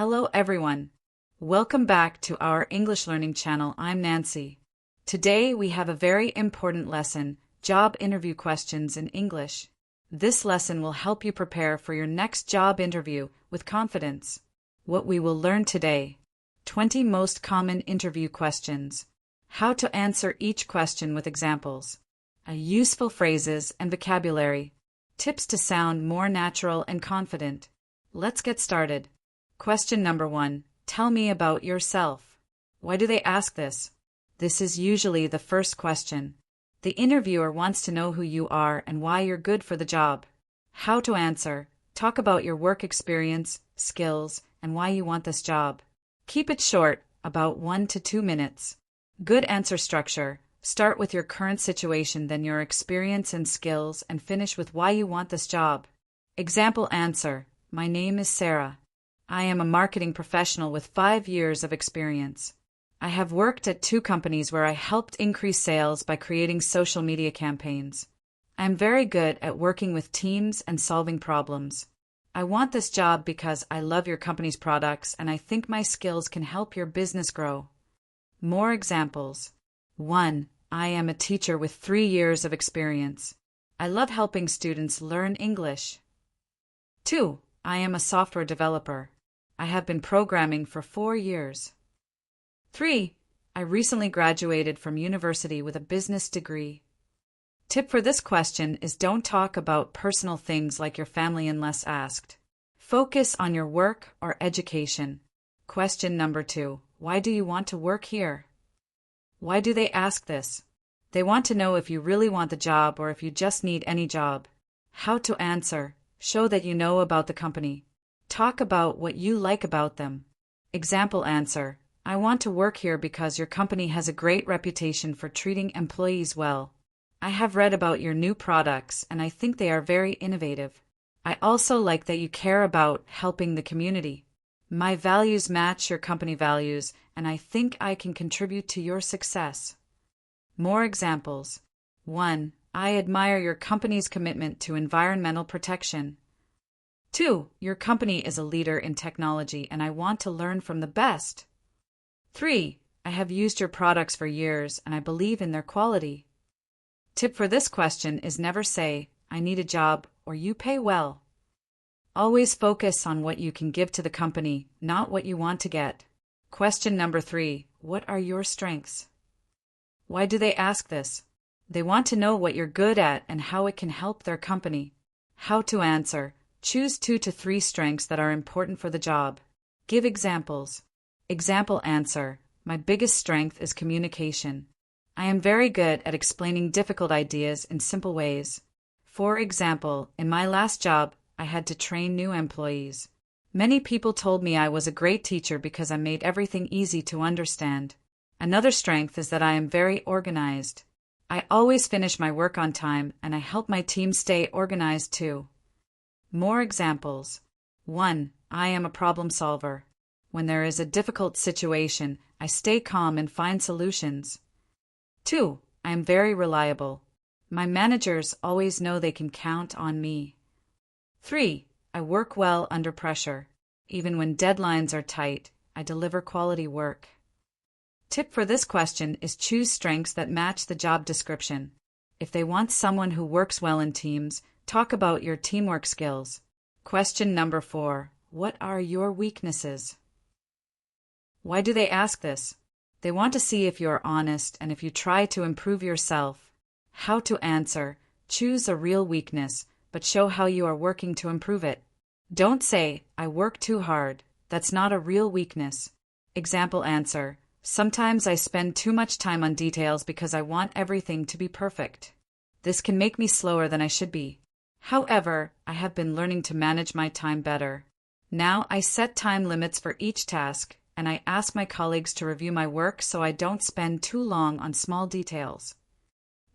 Hello everyone. Welcome back to our English learning channel. I'm Nancy. Today we have a very important lesson, job interview questions in English. This lesson will help you prepare for your next job interview with confidence. What we will learn today: 20 most common interview questions, how to answer each question with examples, useful phrases and vocabulary, tips to sound more natural and confident. Let's get started. Question number 1. Tell me about yourself. Why do they ask this? This is usually the first question. The interviewer wants to know who you are and why you're good for the job. How to answer: talk about your work experience, skills, and why you want this job. Keep it short, about 1 to 2 minutes. Good answer structure: start with your current situation, then your experience and skills, and finish with why you want this job. Example answer: my name is Sarah. I am a marketing professional with 5 years of experience. I have worked at 2 companies where I helped increase sales by creating social media campaigns. I am very good at working with teams and solving problems. I want this job because I love your company's products and I think my skills can help your business grow. More examples. 1. I am a teacher with 3 years of experience. I love helping students learn English. 2. I am a software developer. I have been programming for 4 years. 3. I recently graduated from university with a business degree. Tip for this question is don't talk about personal things like your family unless asked. Focus on your work or education. Question number 2. Why do you want to work here? Why do they ask this? They want to know if you really want the job or if you just need any job. How to answer: show that you know about the company. Talk about what you like about them. Example answer: I want to work here because your company has a great reputation for treating employees well. I have read about your new products and I think they are very innovative. I also like that you care about helping the community. My values match your company values and I think I can contribute to your success. More examples. 1. I admire your company's commitment to environmental protection. 2. Your company is a leader in technology and I want to learn from the best. 3. I have used your products for years and I believe in their quality. Tip for this question is never say, I need a job, or you pay well. Always focus on what you can give to the company, not what you want to get. Question number 3. What are your strengths? Why do they ask this? They want to know what you're good at and how it can help their company. How to answer: choose 2 to 3 strengths that are important for the job. Give examples. Example answer: my biggest strength is communication. I am very good at explaining difficult ideas in simple ways. For example, in my last job, I had to train new employees. Many people told me I was a great teacher because I made everything easy to understand. Another strength is that I am very organized. I always finish my work on time and I help my team stay organized too. More examples. 1. I am a problem solver. When there is a difficult situation, I stay calm and find solutions. 2. I am very reliable. My managers always know they can count on me. 3. I work well under pressure. Even when deadlines are tight, I deliver quality work. Tip for this question is choose strengths that match the job description. If they want someone who works well in teams, talk about your teamwork skills. Question number 4. What are your weaknesses? Why do they ask this? They want to see if you are honest and if you try to improve yourself. How to answer: choose a real weakness, but show how you are working to improve it. Don't say, I work too hard. That's not a real weakness. Example answer: sometimes I spend too much time on details because I want everything to be perfect. This can make me slower than I should be. However, I have been learning to manage my time better. Now I set time limits for each task, and I ask my colleagues to review my work so I don't spend too long on small details.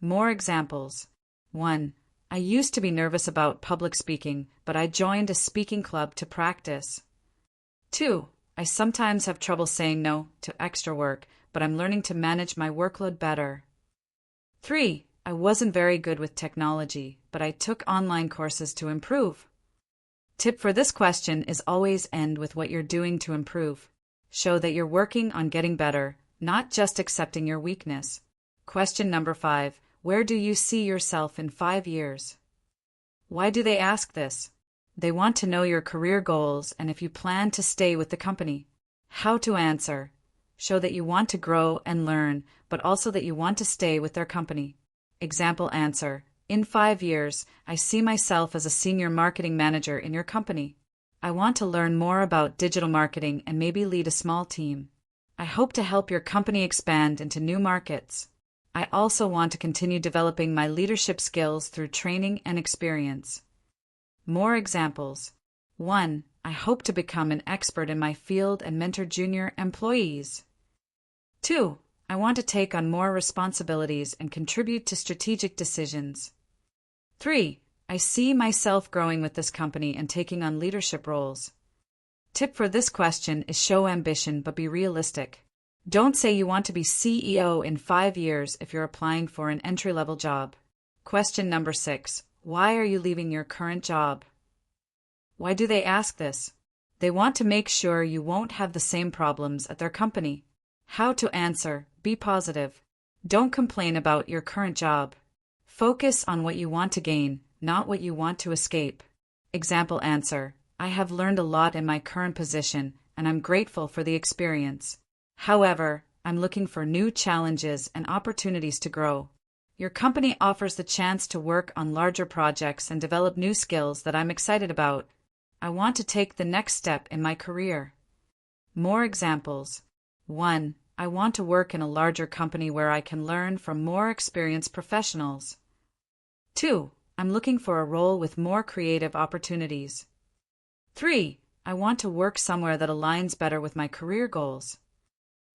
More examples. 1. I used to be nervous about public speaking, but I joined a speaking club to practice. 2. I sometimes have trouble saying no to extra work, but I'm learning to manage my workload better. 3. I wasn't very good with technology, but I took online courses to improve. Tip for this question is always end with what you're doing to improve. Show that you're working on getting better, not just accepting your weakness. Question number 5. Where do you see yourself in 5 years? Why do they ask this? They want to know your career goals and if you plan to stay with the company. How to answer. Show that you want to grow and learn, but also that you want to stay with their company. Example answer. In 5 years, I see myself as a senior marketing manager in your company. I want to learn more about digital marketing and maybe lead a small team. I hope to help your company expand into new markets. I also want to continue developing my leadership skills through training and experience. More examples. 1. I hope to become an expert in my field and mentor junior employees. 2. I want to take on more responsibilities and contribute to strategic decisions. 3. I see myself growing with this company and taking on leadership roles. Tip for this question is show ambition but be realistic. Don't say you want to be CEO in 5 years if you're applying for an entry-level job. Question number 6. Why are you leaving your current job? Why do they ask this? They want to make sure you won't have the same problems at their company. How to answer. Be positive. Don't complain about your current job. Focus on what you want to gain, not what you want to escape. Example answer. I have learned a lot in my current position, and I'm grateful for the experience. However, I'm looking for new challenges and opportunities to grow. Your company offers the chance to work on larger projects and develop new skills that I'm excited about. I want to take the next step in my career. More examples. 1. I want to work in a larger company where I can learn from more experienced professionals. 2. I'm looking for a role with more creative opportunities. 3. I want to work somewhere that aligns better with my career goals.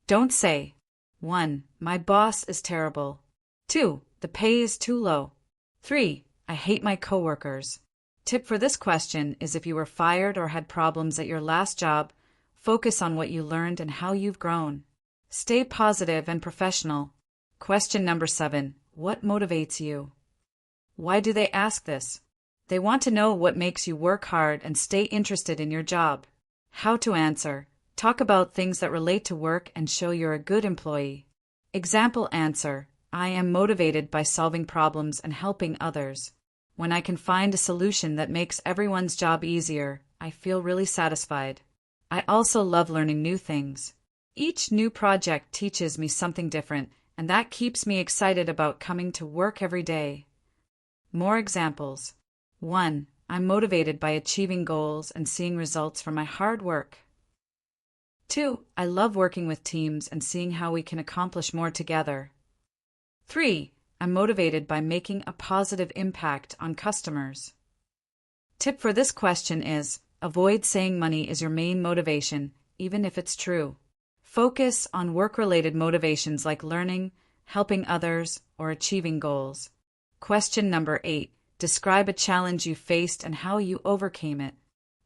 Don't say, 1. My boss is terrible. 2. The pay is too low. 3. I hate my coworkers. Tip for this question is if you were fired or had problems at your last job, focus on what you learned and how you've grown. Stay positive and professional. Question number 7. What motivates you? Why do they ask this? They want to know what makes you work hard and stay interested in your job. How to answer. Talk about things that relate to work and show you're a good employee. Example answer. I am motivated by solving problems and helping others. When I can find a solution that makes everyone's job easier, I feel really satisfied. I also love learning new things. Each new project teaches me something different, and that keeps me excited about coming to work every day. More examples. 1. I'm motivated by achieving goals and seeing results from my hard work. 2. I love working with teams and seeing how we can accomplish more together. 3. I'm motivated by making a positive impact on customers. Tip for this question is, avoid saying money is your main motivation, even if it's true. Focus on work-related motivations like learning, helping others, or achieving goals. Question number 8. Describe a challenge you faced and how you overcame it.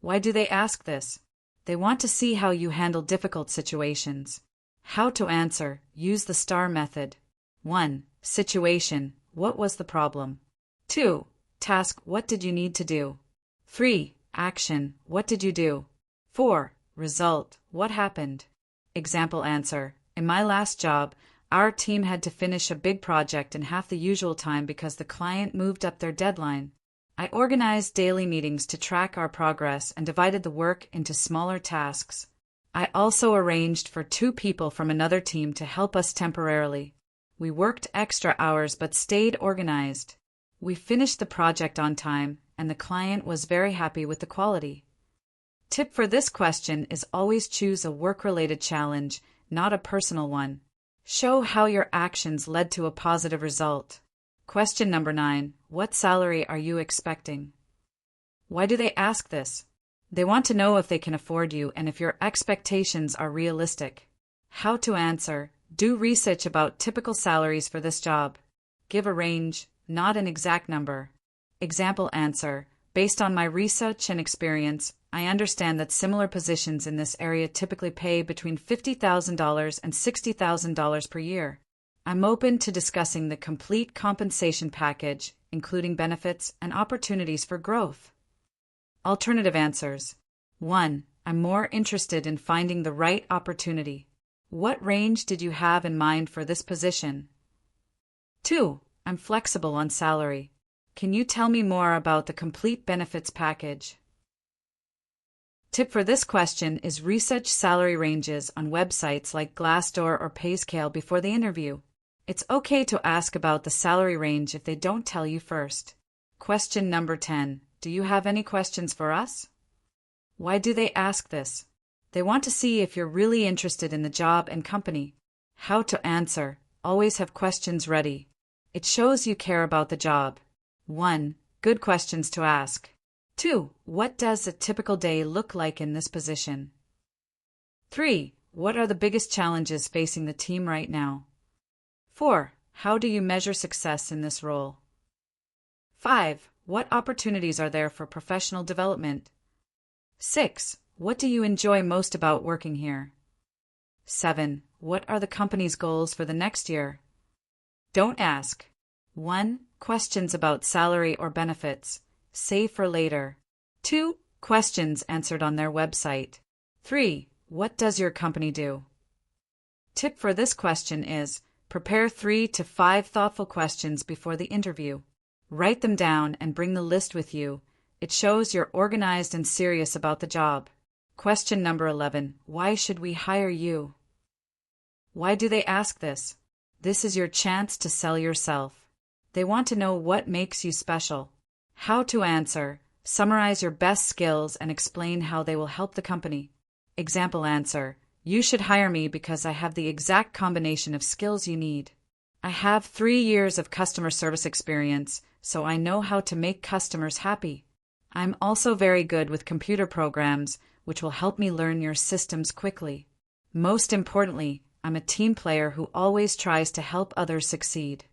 Why do they ask this? They want to see how you handle difficult situations. How to answer. Use the STAR method. 1. Situation. What was the problem? 2. Task. What did you need to do? 3. Action. What did you do? 4. Result. What happened? Example answer. In my last job, our team had to finish a big project in half the usual time because the client moved up their deadline. I organized daily meetings to track our progress and divided the work into smaller tasks. I also arranged for 2 people from another team to help us temporarily. We worked extra hours but stayed organized. We finished the project on time, and the client was very happy with the quality. Tip for this question is always choose a work-related challenge, not a personal one. Show how your actions led to a positive result. Question number 9. What salary are you expecting? Why do they ask this? They want to know if they can afford you and if your expectations are realistic. How to answer. Do research about typical salaries for this job. Give a range, not an exact number. Example answer. Based on my research and experience, I understand that similar positions in this area typically pay between $50,000 and $60,000 per year. I'm open to discussing the complete compensation package, including benefits and opportunities for growth. Alternative answers. 1. I'm more interested in finding the right opportunity. What range did you have in mind for this position? 2. I'm flexible on salary. Can you tell me more about the complete benefits package? Tip for this question is research salary ranges on websites like Glassdoor or PayScale before the interview. It's okay to ask about the salary range if they don't tell you first. Question number 10. Do you have any questions for us? Why do they ask this? They want to see if you're really interested in the job and company. How to answer. Always have questions ready. It shows you care about the job. 1. Good questions to ask. 2. What does a typical day look like in this position? 3. What are the biggest challenges facing the team right now? 4. How do you measure success in this role? 5. What opportunities are there for professional development? 6. What do you enjoy most about working here? 7. What are the company's goals for the next year? Don't ask. 1. Questions about salary or benefits. Save for later. 2. Questions answered on their website. 3. What does your company do? Tip for this question is, prepare 3 to 5 thoughtful questions before the interview. Write them down and bring the list with you. It shows you're organized and serious about the job. Question number 11. Why should we hire you? Why do they ask this? This is your chance to sell yourself. They want to know what makes you special. How to answer. Summarize your best skills and explain how they will help the company. Example answer. You should hire me because I have the exact combination of skills you need. I have 3 years of customer service experience, so I know how to make customers happy. I'm also very good with computer programs, which will help me learn your systems quickly. Most importantly, I'm a team player who always tries to help others succeed.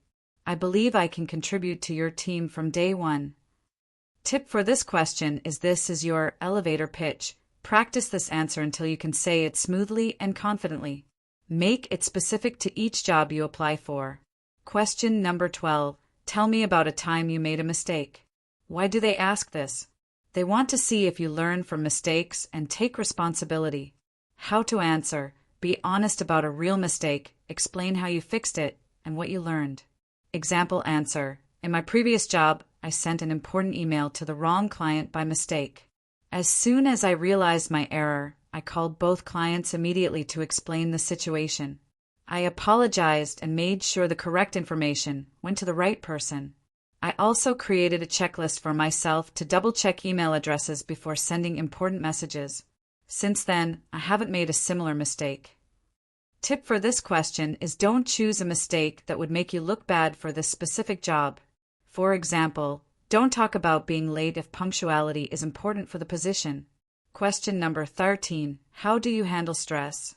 I believe I can contribute to your team from day one. Tip for this question is this is your elevator pitch. Practice this answer until you can say it smoothly and confidently. Make it specific to each job you apply for. Question number 12. Tell me about a time you made a mistake. Why do they ask this? They want to see if you learn from mistakes and take responsibility. How to answer. Be honest about a real mistake, explain how you fixed it, and what you learned. Example answer. In my previous job, I sent an important email to the wrong client by mistake. As soon as I realized my error, I called both clients immediately to explain the situation. I apologized and made sure the correct information went to the right person. I also created a checklist for myself to double-check email addresses before sending important messages. Since then, I haven't made a similar mistake. Tip for this question is don't choose a mistake that would make you look bad for this specific job. For example, don't talk about being late if punctuality is important for the position. Question number 13. How do you handle stress?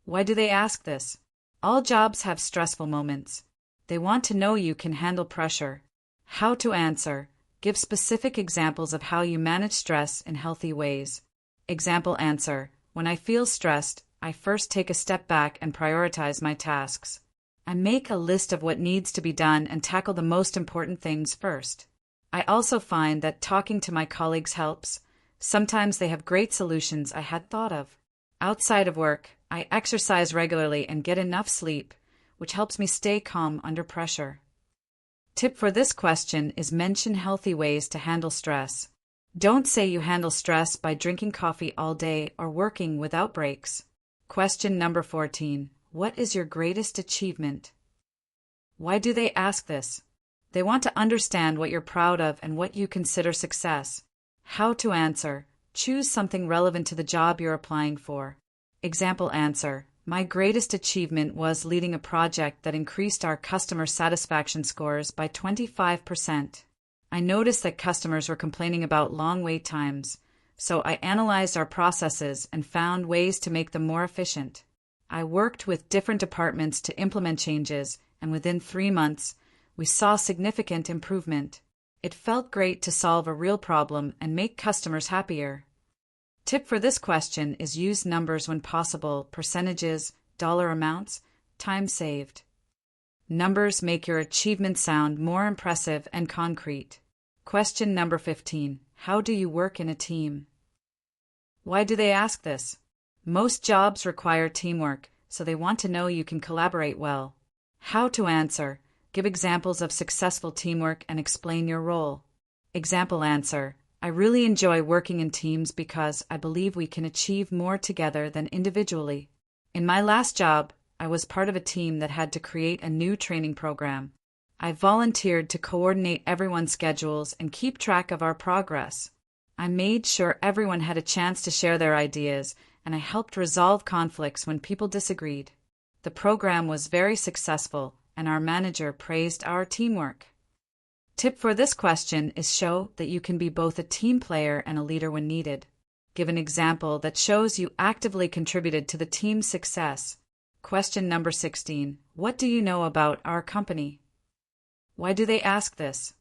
Why do they ask this? All jobs have stressful moments. They want to know you can handle pressure. How to answer. Give specific examples of how you manage stress in healthy ways. Example answer. When I feel stressed, I first take a step back and prioritize my tasks. I make a list of what needs to be done and tackle the most important things first. I also find that talking to my colleagues helps. Sometimes they have great solutions I had thought of. Outside of work, I exercise regularly and get enough sleep, which helps me stay calm under pressure. Tip for this question is mention healthy ways to handle stress. Don't say you handle stress by drinking coffee all day or working without breaks. Question number 14. What is your greatest achievement? Why do they ask this? They want to understand what you're proud of and what you consider success. How to answer. Choose something relevant to the job you're applying for. Example answer. My greatest achievement was leading a project that increased our customer satisfaction scores by 25%. I noticed that customers were complaining about long wait times, so I analyzed our processes and found ways to make them more efficient. I worked with different departments to implement changes, and within 3 months, we saw significant improvement. It felt great to solve a real problem and make customers happier. Tip for this question is use numbers when possible, percentages, dollar amounts, time saved. Numbers make your achievement sound more impressive and concrete. Question number 15. How do you work in a team? Why do they ask this? Most jobs require teamwork, so they want to know you can collaborate well. How to answer. Give examples of successful teamwork and explain your role. Example answer. I really enjoy working in teams because I believe we can achieve more together than individually. In my last job, I was part of a team that had to create a new training program. I volunteered to coordinate everyone's schedules and keep track of our progress. I made sure everyone had a chance to share their ideas, and I helped resolve conflicts when people disagreed. The program was very successful, and our manager praised our teamwork. Tip for this question is show that you can be both a team player and a leader when needed. Give an example that shows you actively contributed to the team's success. Question number 16. What do you know about our company? Why do they ask this?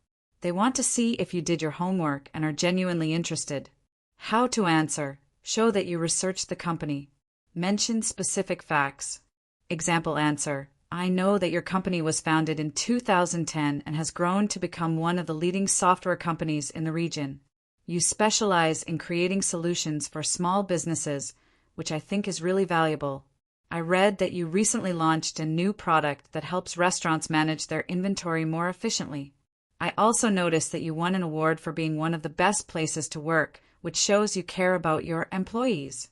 They want to see if you did your homework and are genuinely interested. How to answer. Show that you researched the company. Mention specific facts. Example answer. I know that your company was founded in 2010 and has grown to become one of the leading software companies in the region. You specialize in creating solutions for small businesses, which I think is really valuable. I read that you recently launched a new product that helps restaurants manage their inventory more efficiently. I also noticed that you won an award for being one of the best places to work, which shows you care about your employees.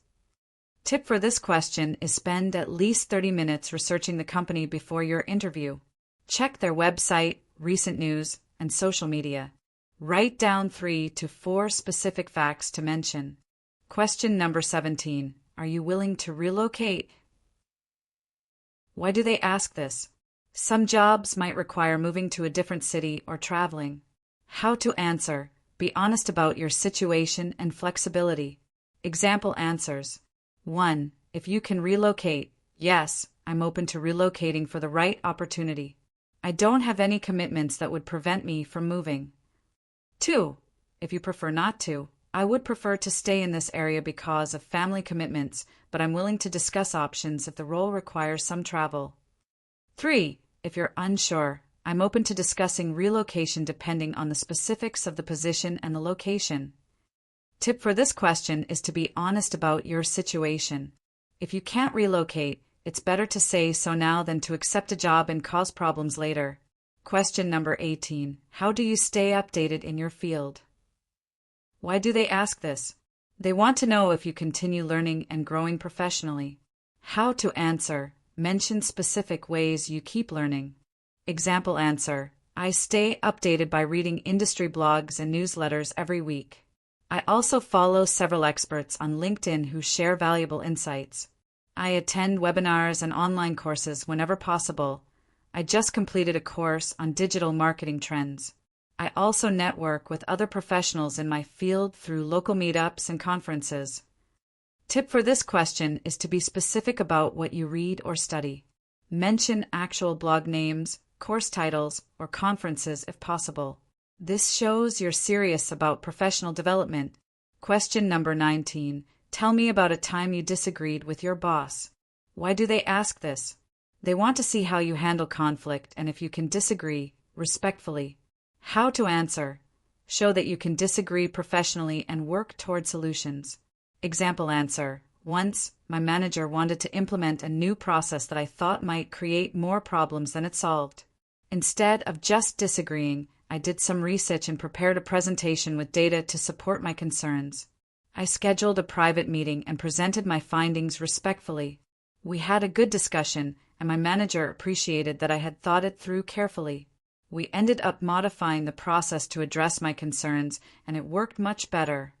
Tip for this question is spend at least 30 minutes researching the company before your interview. Check their website, recent news, and social media. Write down 3 to 4 specific facts to mention. Question number 17. Are you willing to relocate? Why do they ask this? Some jobs might require moving to a different city or traveling. How to answer. Be honest about your situation and flexibility. Example answers. 1. If you can relocate, yes, I'm open to relocating for the right opportunity. I don't have any commitments that would prevent me from moving. 2. If you prefer not to, I would prefer to stay in this area because of family commitments, but I'm willing to discuss options if the role requires some travel. 3. If you're unsure, I'm open to discussing relocation depending on the specifics of the position and the location. Tip for this question is to be honest about your situation. If you can't relocate, it's better to say so now than to accept a job and cause problems later. Question number 18. How do you stay updated in your field? Why do they ask this? They want to know if you continue learning and growing professionally. How to answer. Mention specific ways you keep learning. Example answer. I stay updated by reading industry blogs and newsletters every week. I also follow several experts on LinkedIn who share valuable insights. I attend webinars and online courses whenever possible. I just completed a course on digital marketing trends. I also network with other professionals in my field through local meetups and conferences. Tip for this question is to be specific about what you read or study. Mention actual blog names, course titles, or conferences if possible. This shows you're serious about professional development. Question number 19. Tell me about a time you disagreed with your boss. Why do they ask this? They want to see how you handle conflict and if you can disagree respectfully. How to answer. Show that you can disagree professionally and work toward solutions. Example answer. Once, my manager wanted to implement a new process that I thought might create more problems than it solved. Instead of just disagreeing, I did some research and prepared a presentation with data to support my concerns. I scheduled a private meeting and presented my findings respectfully. We had a good discussion, and my manager appreciated that I had thought it through carefully. We ended up modifying the process to address my concerns, and it worked much better.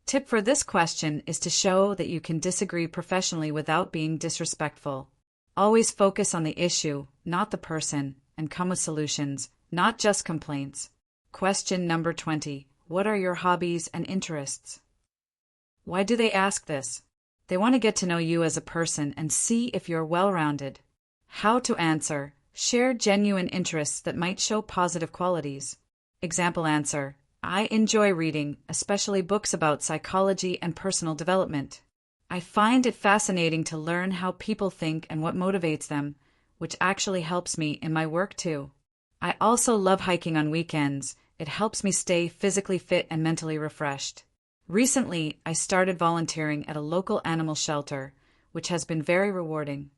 Tip for this question is to show that you can disagree professionally without being disrespectful. Always focus on the issue, not the person, and come with solutions, not just complaints. Question number 20. What are your hobbies and interests? Why do they ask this? They want to get to know you as a person and see if you're well-rounded. How to answer. Share genuine interests that might show positive qualities. Example answer. I enjoy reading, especially books about psychology and personal development. I find it fascinating to learn how people think and what motivates them, which actually helps me in my work too. I also love hiking on weekends, It helps me stay physically fit and mentally refreshed. Recently, I started volunteering at a local animal shelter, which has been very rewarding.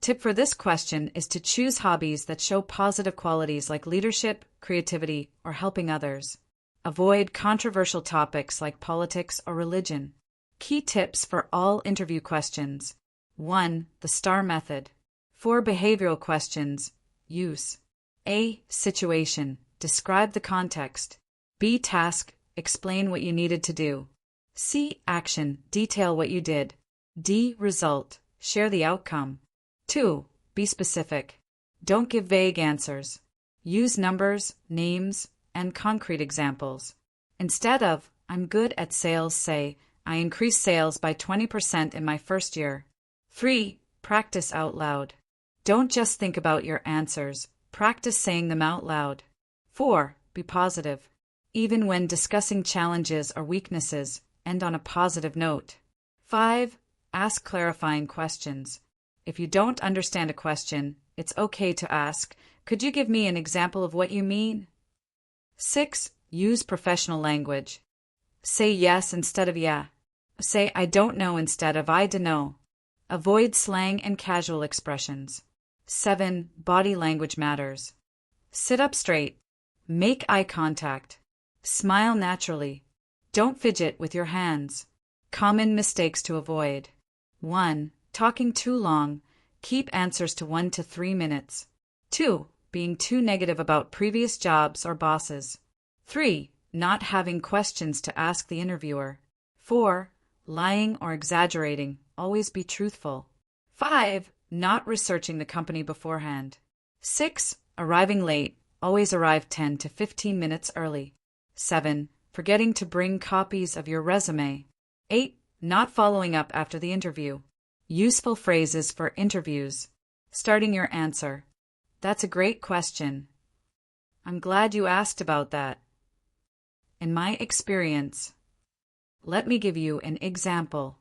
Tip for this question is to choose hobbies that show positive qualities like leadership, creativity, or helping others. Avoid controversial topics like politics or religion. Key tips for all interview questions. 1. The STAR method. For behavioral questions, use A. Situation. Describe the context. B. Task. Explain what you needed to do. C. Action. Detail what you did. D. Result. Share the outcome. 2. Be specific. Don't give vague answers. Use numbers, names, and concrete examples. Instead of, I'm good at sales, say, I increased sales by 20% in my first year. 3. Practice out loud. Don't just think about your answers, practice saying them out loud. 4. Be positive. Even when discussing challenges or weaknesses, end on a positive note. 5. Ask clarifying questions. If you don't understand a question, it's okay to ask, could you give me an example of what you mean? 6. Use professional language. Say yes instead of yeah. Say I don't know instead of I dunno. Avoid slang and casual expressions. 7. Body language matters. Sit up straight. Make eye contact. Smile naturally. Don't fidget with your hands. Common mistakes to avoid. 1. Talking too long. Keep answers to 1 to 3 minutes. 2. Being too negative about previous jobs or bosses. 3. Not having questions to ask the interviewer. 4. Lying or exaggerating. Always be truthful. 5. Not researching the company beforehand. 6. Arriving late. Always arrive 10 to 15 minutes early. 7. Forgetting to bring copies of your resume. 8. Not following up after the interview. Useful phrases for interviews. Starting your answer. That's a great question. I'm glad you asked about that. In my experience. Let me give you an example.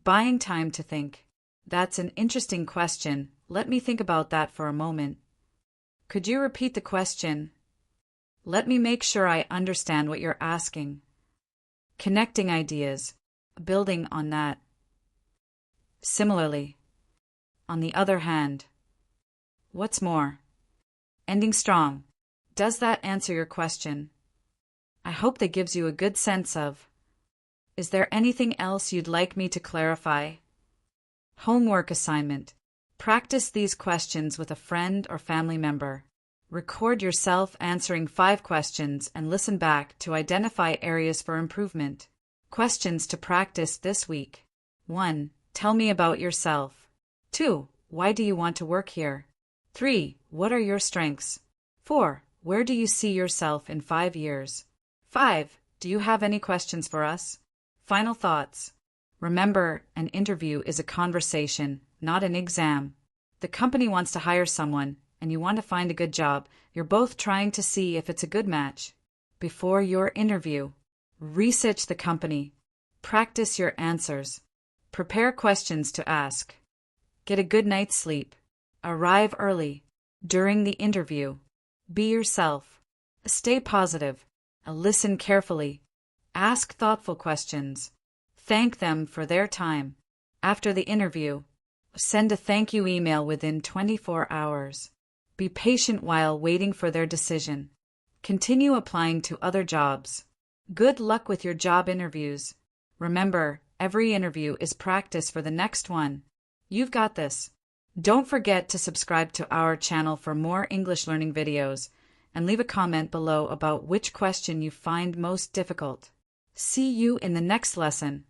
Buying time to think. That's an interesting question. Let me think about that for a moment. Could you repeat the question? Let me make sure I understand what you're asking. Connecting ideas. Building on that. Similarly. On the other hand. What's more? Ending strong. Does that answer your question? I hope that gives you a good sense of. Is there anything else you'd like me to clarify? Homework assignment. Practice these questions with a friend or family member. Record yourself answering 5 questions and listen back to identify areas for improvement. Questions to practice this week. 1. Tell me about yourself. 2. Why do you want to work here? 3. What are your strengths? 4. Where do you see yourself in 5 years? 5. Do you have any questions for us? Final thoughts. Remember, an interview is a conversation, not an exam. The company wants to hire someone, and you want to find a good job. You're both trying to see if it's a good match. Before your interview, research the company. Practice your answers. Prepare questions to ask. Get a good night's sleep. Arrive early. During the interview, be yourself. Stay positive. Listen carefully. Ask thoughtful questions. Thank them for their time. After the interview, send a thank you email within 24 hours. Be patient while waiting for their decision. Continue applying to other jobs. Good luck with your job interviews. Remember, every interview is practice for the next one. You've got this. Don't forget to subscribe to our channel for more English learning videos, and leave a comment below about which question you find most difficult. See you in the next lesson.